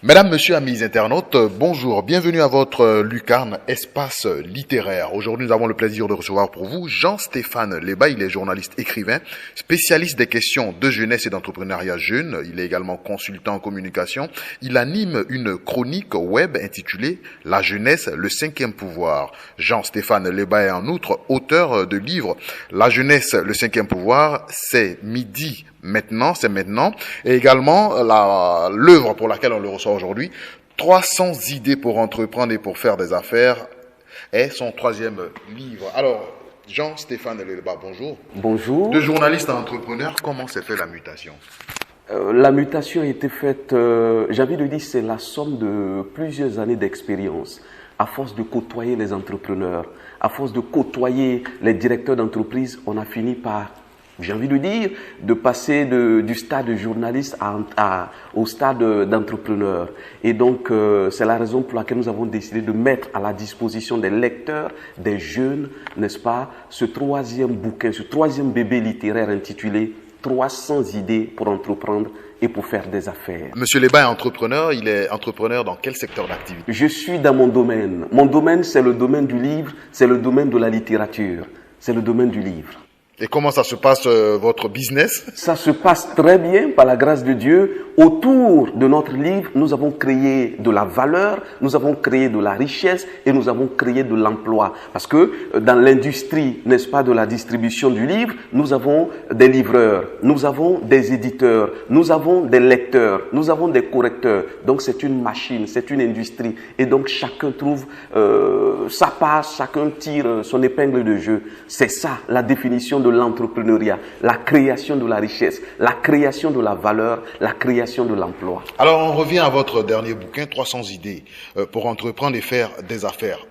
Mesdames, Messieurs, amis internautes, bonjour, bienvenue à votre lucarne espace littéraire. Aujourd'hui, nous avons le plaisir de recevoir pour vous Jean-Stéphane Leba. Il est journaliste écrivain, spécialiste des questions de jeunesse et d'entrepreneuriat jeune. Il est également consultant en communication. Il anime une chronique web intitulée « La jeunesse, le cinquième pouvoir ». Jean-Stéphane Leba est en outre auteur de livres « La jeunesse, le cinquième pouvoir », c'est midi. Maintenant, c'est maintenant. Et également, l'œuvre pour laquelle on le reçoit aujourd'hui, 300 idées pour entreprendre et pour faire des affaires, est son troisième livre. Alors, Jean-Stéphane Leba, bonjour. Bonjour. De journaliste à entrepreneur, comment s'est fait la mutation? La mutation a été faite, j'ai envie de dire, c'est la somme de plusieurs années d'expérience. À force de côtoyer les entrepreneurs, à force de côtoyer les directeurs d'entreprise, on a fini par, j'ai envie de dire, de passer du stade de journaliste au stade d'entrepreneur. Et donc, c'est la raison pour laquelle nous avons décidé de mettre à la disposition des lecteurs, des jeunes, n'est-ce pas, ce troisième bouquin, ce troisième bébé littéraire intitulé 300 idées pour entreprendre et pour faire des affaires. Monsieur Leba est entrepreneur, il est entrepreneur dans quel secteur d'activité? Je suis dans mon domaine. Mon domaine, c'est le domaine du livre, c'est le domaine de la littérature, c'est le domaine du livre. Et comment ça se passe, votre business? Ça se passe très bien, par la grâce de Dieu. Autour de notre livre, nous avons créé de la valeur, nous avons créé de la richesse et nous avons créé de l'emploi. Parce que dans l'industrie, n'est-ce pas, de la distribution du livre, nous avons des livreurs, nous avons des éditeurs, nous avons des lecteurs, nous avons des correcteurs. Donc c'est une machine, c'est une industrie. Et donc chacun trouve sa passe, chacun tire son épingle de jeu. C'est ça la définition de l'entrepreneuriat, la création de la richesse, la création de la valeur, la création de l'emploi. Alors on revient à votre dernier bouquin, 300 idées pour entreprendre et faire des affaires.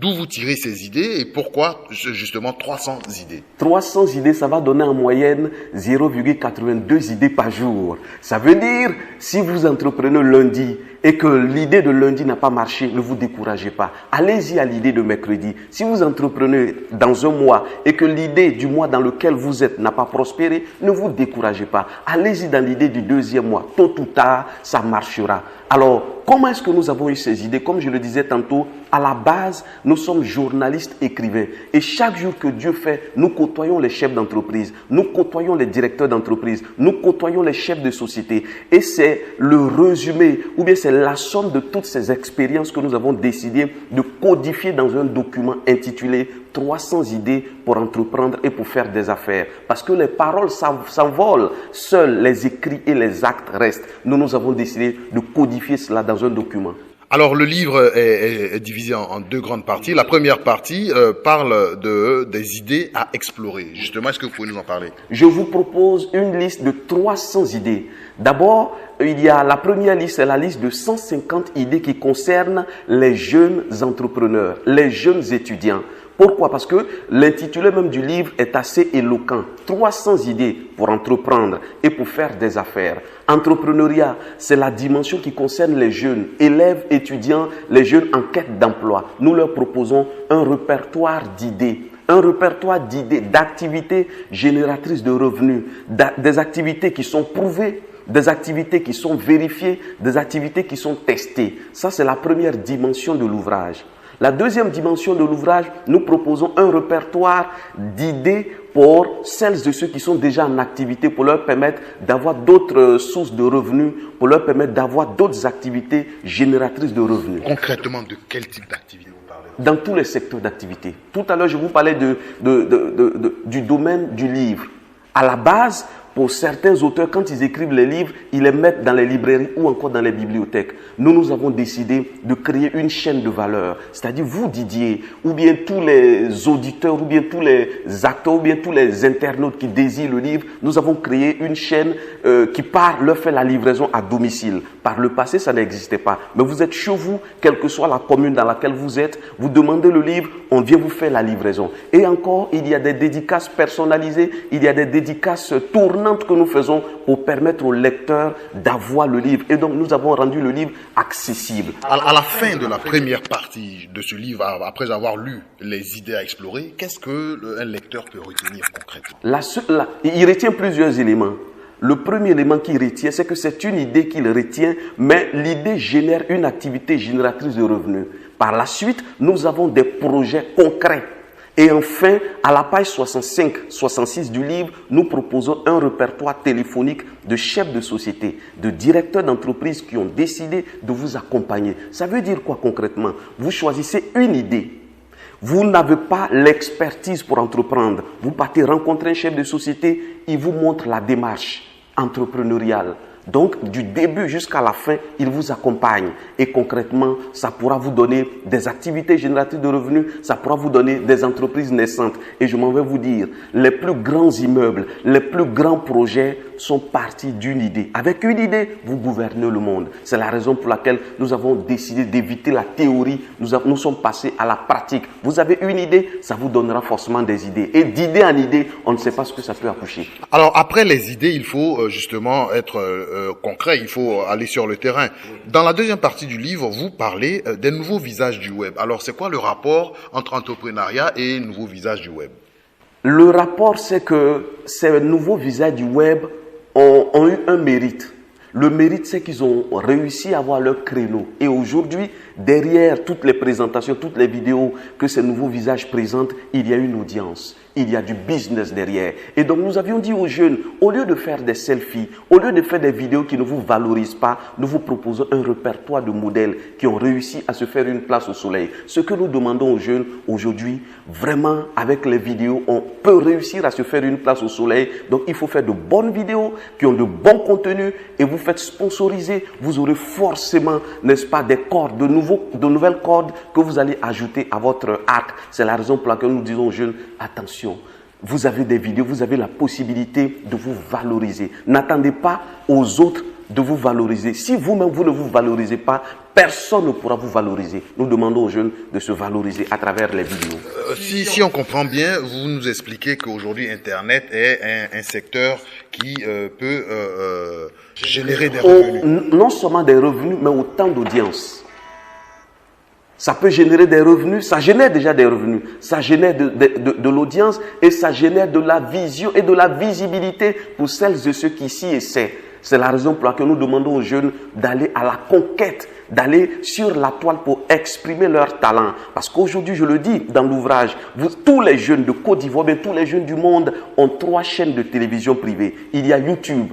D'où vous tirez ces idées et pourquoi justement 300 idées? 300 idées, ça va donner en moyenne 0,82 idées par jour. Ça veut dire, si vous entreprenez lundi et que l'idée de lundi n'a pas marché, ne vous découragez pas. Allez-y à l'idée de mercredi. Si vous entreprenez dans un mois et que l'idée du mois dans lequel vous êtes n'a pas prospéré, ne vous découragez pas. Allez-y dans l'idée du deuxième mois. Tôt ou tard, ça marchera. Alors, comment est-ce que nous avons eu ces idées? Comme je le disais tantôt, à la base, nous sommes journalistes écrivains. Et chaque jour que Dieu fait, nous côtoyons les chefs d'entreprise, nous côtoyons les directeurs d'entreprise, nous côtoyons les chefs de société. Et c'est le résumé, ou bien c'est la somme de toutes ces expériences que nous avons décidé de codifier dans un document intitulé 300 idées pour entreprendre et pour faire des affaires. Parce que les paroles s'envolent, seuls les écrits et les actes restent. Nous avons décidé de codifier cela dans un document. Alors le livre est divisé en deux grandes parties. La première partie parle des idées à explorer. Justement, est-ce que vous pouvez nous en parler? Je vous propose une liste de 300 idées. D'abord, il y a la première liste, c'est la liste de 150 idées qui concernent les jeunes entrepreneurs, les jeunes étudiants. Pourquoi? Parce que l'intitulé même du livre est assez éloquent. 300 idées pour entreprendre et pour faire des affaires. Entrepreneuriat, c'est la dimension qui concerne les jeunes, élèves, étudiants, les jeunes en quête d'emploi. Nous leur proposons un répertoire d'idées. Un répertoire d'idées, d'activités génératrices de revenus, des activités qui sont prouvées, des activités qui sont vérifiées, des activités qui sont testées. Ça, c'est la première dimension de l'ouvrage. La deuxième dimension de l'ouvrage, nous proposons un répertoire d'idées pour celles et ceux qui sont déjà en activité, pour leur permettre d'avoir d'autres sources de revenus, pour leur permettre d'avoir d'autres activités génératrices de revenus. Concrètement, de quel type d'activité vous parlez? Dans tous les secteurs d'activité. Tout à l'heure, je vous parlais du domaine du livre. À la base, pour certains auteurs, quand ils écrivent les livres, ils les mettent dans les librairies ou encore dans les bibliothèques. Nous avons décidé de créer une chaîne de valeur. C'est-à-dire vous, Didier, ou bien tous les auditeurs, ou bien tous les acteurs, ou bien tous les internautes qui désirent le livre, nous avons créé une chaîne qui leur fait la livraison à domicile. Par le passé, ça n'existait pas. Mais vous êtes chez vous, quelle que soit la commune dans laquelle vous êtes, vous demandez le livre, on vient vous faire la livraison. Et encore, il y a des dédicaces personnalisées, il y a des dédicaces tournantes que nous faisons pour permettre aux lecteurs d'avoir le livre. Et donc, nous avons rendu le livre accessible. À la fin de la première partie de ce livre, après avoir lu les idées à explorer, qu'est-ce qu'un lecteur peut retenir concrètement? Il retient plusieurs éléments. Le premier élément qu'il retient, c'est que c'est une idée qu'il retient, mais l'idée génère une activité génératrice de revenus. Par la suite, nous avons des projets concrets. Et enfin, à la page 65-66 du livre, nous proposons un répertoire téléphonique de chefs de société, de directeurs d'entreprise qui ont décidé de vous accompagner. Ça veut dire quoi concrètement? Vous choisissez une idée. Vous n'avez pas l'expertise pour entreprendre. Vous partez rencontrer un chef de société, il vous montre la démarche entrepreneuriale. Donc, du début jusqu'à la fin, il vous accompagne. Et concrètement, ça pourra vous donner des activités génératrices de revenus, ça pourra vous donner des entreprises naissantes. Et je m'en vais vous dire, les plus grands immeubles, les plus grands projets sont partis d'une idée. Avec une idée, vous gouvernez le monde. C'est la raison pour laquelle nous avons décidé d'éviter la théorie. Nous sommes passés à la pratique. Vous avez une idée, ça vous donnera forcément des idées. Et d'idée en idée, on ne sait pas ce que ça peut accoucher. Alors, après les idées, il faut justement être concret, il faut aller sur le terrain. Dans la deuxième partie du livre, vous parlez des nouveaux visages du web. Alors, c'est quoi le rapport entre entrepreneuriat et nouveaux visages du web? Le rapport, c'est que ces nouveaux visages du web ont eu un mérite. Le mérite, c'est qu'ils ont réussi à avoir leur créneau. Et aujourd'hui, derrière toutes les présentations, toutes les vidéos que ces nouveaux visages présentent, il y a une audience. Il y a du business derrière. Et donc, nous avions dit aux jeunes, au lieu de faire des selfies, au lieu de faire des vidéos qui ne vous valorisent pas, nous vous proposons un répertoire de modèles qui ont réussi à se faire une place au soleil. Ce que nous demandons aux jeunes aujourd'hui, vraiment, avec les vidéos, on peut réussir à se faire une place au soleil. Donc, il faut faire de bonnes vidéos qui ont de bons contenus et vous faites sponsoriser. Vous aurez forcément, n'est-ce pas, des cordes, de nouvelles cordes que vous allez ajouter à votre arc. C'est la raison pour laquelle nous disons aux jeunes, attention. Vous avez des vidéos, vous avez la possibilité de vous valoriser. N'attendez pas aux autres de vous valoriser. Si vous-même, vous ne vous valorisez pas, personne ne pourra vous valoriser. Nous demandons aux jeunes de se valoriser à travers les vidéos. Si on comprend bien, vous nous expliquez qu'aujourd'hui, Internet est un secteur qui peut générer des revenus. Non seulement des revenus, mais autant d'audience. Ça peut générer des revenus, ça génère déjà des revenus, ça génère de l'audience et ça génère de la vision et de la visibilité pour celles et ceux qui s'y essaient. C'est la raison pour laquelle nous demandons aux jeunes d'aller à la conquête, d'aller sur la toile pour exprimer leur talent. Parce qu'aujourd'hui, je le dis dans l'ouvrage, tous les jeunes de Côte d'Ivoire, tous les jeunes du monde ont 3 chaînes de télévision privées. Il y a YouTube.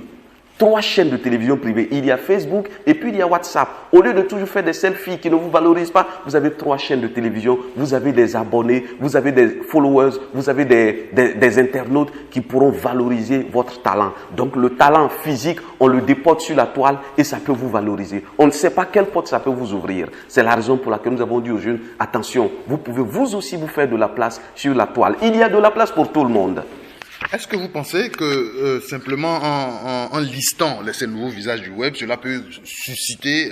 3 chaînes de télévision privées. Il y a Facebook et puis il y a WhatsApp. Au lieu de toujours faire des selfies qui ne vous valorisent pas, vous avez 3 chaînes de télévision, vous avez des abonnés, vous avez des followers, vous avez des internautes qui pourront valoriser votre talent. Donc le talent physique, on le déporte sur la toile et ça peut vous valoriser. On ne sait pas quelle porte ça peut vous ouvrir. C'est la raison pour laquelle nous avons dit aux jeunes, attention, vous pouvez vous aussi vous faire de la place sur la toile. Il y a de la place pour tout le monde. Est-ce que vous pensez que simplement en listant ces nouveaux visages du web, cela peut susciter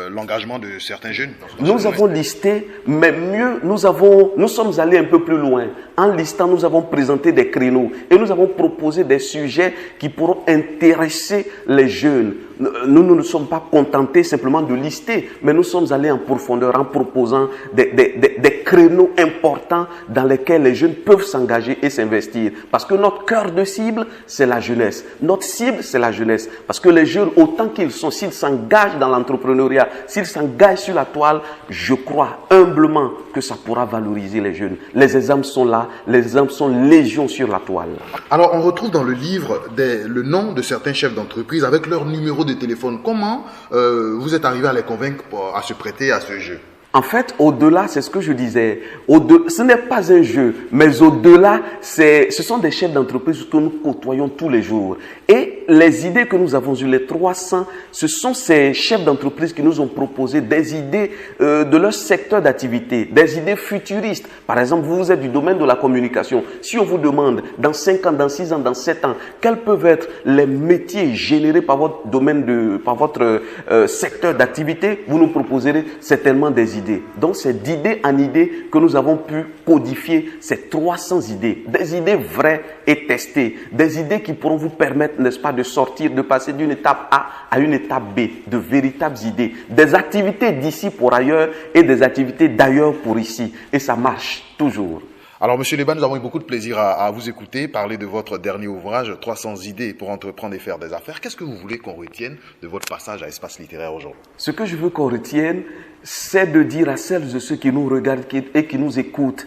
l'engagement de certains jeunes? Nous avons listé, mais mieux, nous sommes allés un peu plus loin. En listant, nous avons présenté des créneaux et nous avons proposé des sujets qui pourront intéresser les jeunes. Nous ne nous sommes pas contentés simplement de lister, mais nous sommes allés en profondeur en proposant des créneaux importants dans lesquels les jeunes peuvent s'engager et s'investir. Parce que notre cœur de cible, c'est la jeunesse. Notre cible, c'est la jeunesse. Parce que les jeunes, autant qu'ils sont, s'ils s'engagent dans l'entrepreneuriat, s'ils s'engagent sur la toile, je crois humblement que ça pourra valoriser les jeunes. Les exemples sont là, les exemples sont légion sur la toile. Alors, on retrouve dans le livre le nom de certains chefs d'entreprise avec leur numéro de téléphone. Comment vous êtes arrivé à les convaincre à se prêter à ce jeu? En fait, au-delà, c'est ce que je disais. Ce n'est pas un jeu, mais au-delà, ce sont des chefs d'entreprise que nous côtoyons tous les jours. Et les idées que nous avons eues, les 300, ce sont ces chefs d'entreprise qui nous ont proposé des idées de leur secteur d'activité, des idées futuristes. Par exemple, vous êtes du domaine de la communication. Si on vous demande dans 5 ans, dans 6 ans, dans 7 ans, quels peuvent être les métiers générés par votre domaine, par votre secteur d'activité, vous nous proposerez certainement des idées. Donc, c'est d'idée en idée que nous avons pu codifier ces 300 idées. Des idées vraies et testées. Des idées qui pourront vous permettre, n'est-ce pas, de sortir, de passer d'une étape A à une étape B. De véritables idées. Des activités d'ici pour ailleurs et des activités d'ailleurs pour ici. Et ça marche toujours. Alors, Monsieur Leba, nous avons eu beaucoup de plaisir à vous écouter, parler de votre dernier ouvrage, 300 idées pour entreprendre et faire des affaires. Qu'est-ce que vous voulez qu'on retienne de votre passage à Espace Littéraire aujourd'hui? Ce que je veux qu'on retienne, c'est de dire à celles et ceux qui nous regardent et qui nous écoutent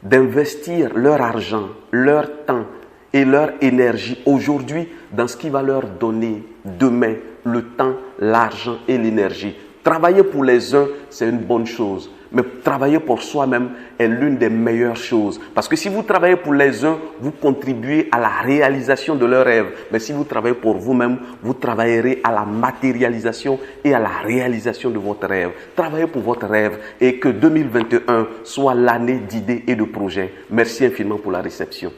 d'investir leur argent, leur temps et leur énergie aujourd'hui dans ce qui va leur donner demain le temps, l'argent et l'énergie. Travailler pour les uns, c'est une bonne chose. Mais travailler pour soi-même est l'une des meilleures choses. Parce que si vous travaillez pour les uns, vous contribuez à la réalisation de leurs rêves. Mais si vous travaillez pour vous-même, vous travaillerez à la matérialisation et à la réalisation de votre rêve. Travaillez pour votre rêve et que 2021 soit l'année d'idées et de projets. Merci infiniment pour la réception.